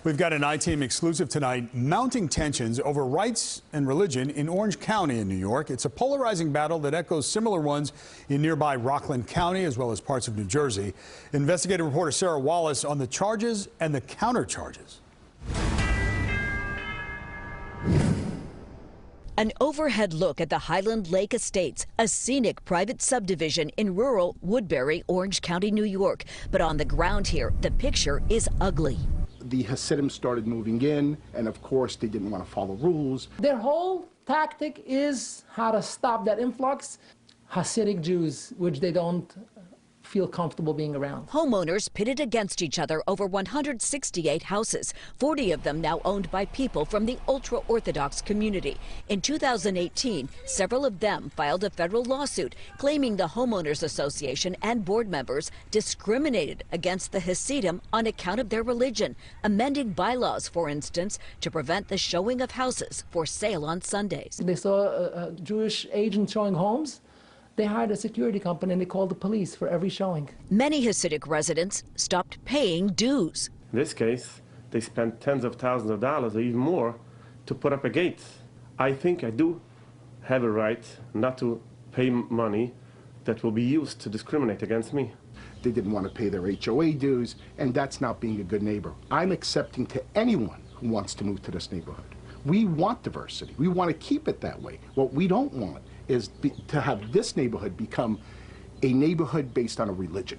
We've got an I-Team exclusive tonight. Mounting tensions over rights and religion in Orange County in New York. It's a polarizing battle that echoes similar ones in nearby Rockland County as well as parts of New Jersey. Investigative reporter Sarah Wallace on the charges and the countercharges. An overhead look at the Highland Lake Estates, a scenic private subdivision in rural Woodbury, Orange County, New York. But on the ground here, the picture is ugly. The Hasidim started moving in, and of course they didn't want to follow rules. Their whole tactic is how to stop that influx. Hasidic Jews, which they don't feel comfortable being around. Homeowners pitted against each other over 168 houses, 40 of them now owned by people from the ultra-Orthodox community. In 2018, several of them filed a federal lawsuit claiming the Homeowners Association and board members discriminated against the Hasidim on account of their religion, amending bylaws, for instance, to prevent the showing of houses for sale on Sundays. They saw a Jewish agent showing homes. They hired a security company and they called the police for every showing. Many Hasidic residents stopped paying dues. In this case, they spent tens of thousands of dollars or even more to put up a gate. I think I do have a right not to pay money that will be used to discriminate against me. They didn't want to pay their HOA dues, and that's not being a good neighbor. I'm accepting to anyone who wants to move to this neighborhood. We want diversity. We want to keep it that way. What we don't want is to have this neighborhood become a neighborhood based on a religion.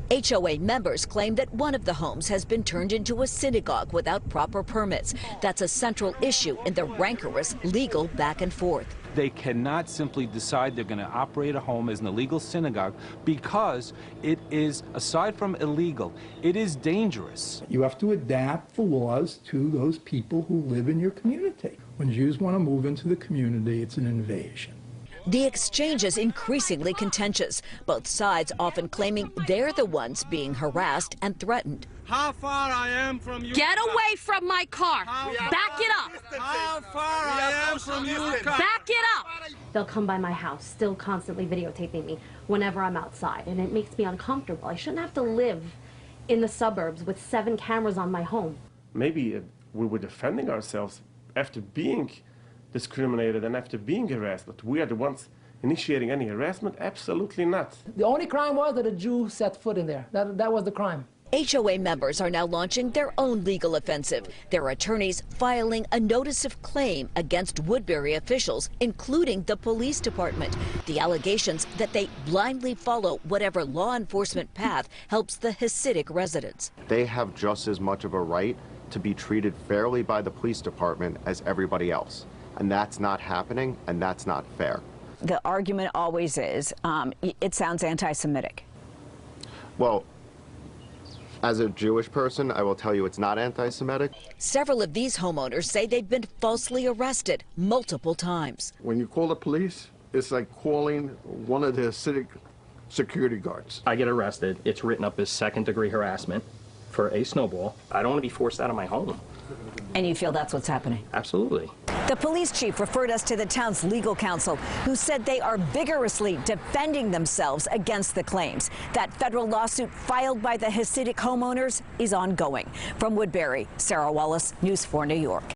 HOA members claim that one of the homes has been turned into a synagogue without proper permits. That's a central issue in the rancorous legal back and forth. They cannot simply decide they're going to operate a home as an illegal synagogue because it is, aside from illegal, it is dangerous. You have to adapt the laws to those people who live in your community. When Jews want to move into the community, it's an invasion. The exchange is increasingly contentious, both sides often claiming they're the ones being harassed and threatened. How far I am from you? Get away from my car. Back it up. How far I am from you? Back it up. They'll come by my house, still constantly videotaping me whenever I'm outside, and it makes me uncomfortable. I shouldn't have to live in the suburbs with 7 cameras on my home. Maybe we were defending ourselves after being discriminated and after being harassed, but we are the ones initiating any harassment? Absolutely not. The only crime was that a Jew set foot in there. That was the crime. HOA members are now launching their own legal offensive. Their attorneys filing a notice of claim against Woodbury officials, including the police department. The allegations that they blindly follow whatever law enforcement path helps the Hasidic residents. They have just as much of a right to be treated fairly by the police department as everybody else. And that's not happening, and that's not fair. The argument always is, it sounds anti-Semitic. Well, as a Jewish person, I will tell you it's not anti-Semitic. Several of these homeowners say they've been falsely arrested multiple times. When you call the police, it's like calling one of the Hasidic security guards. I get arrested. It's written up as second-degree harassment for a snowball. I don't want to be forced out of my home. And you feel that's what's happening? Absolutely. The police chief referred us to the town's legal counsel, who said they are vigorously defending themselves against the claims. That federal lawsuit filed by the Hasidic homeowners is ongoing. From Woodbury, Sarah Wallace, News 4 New York.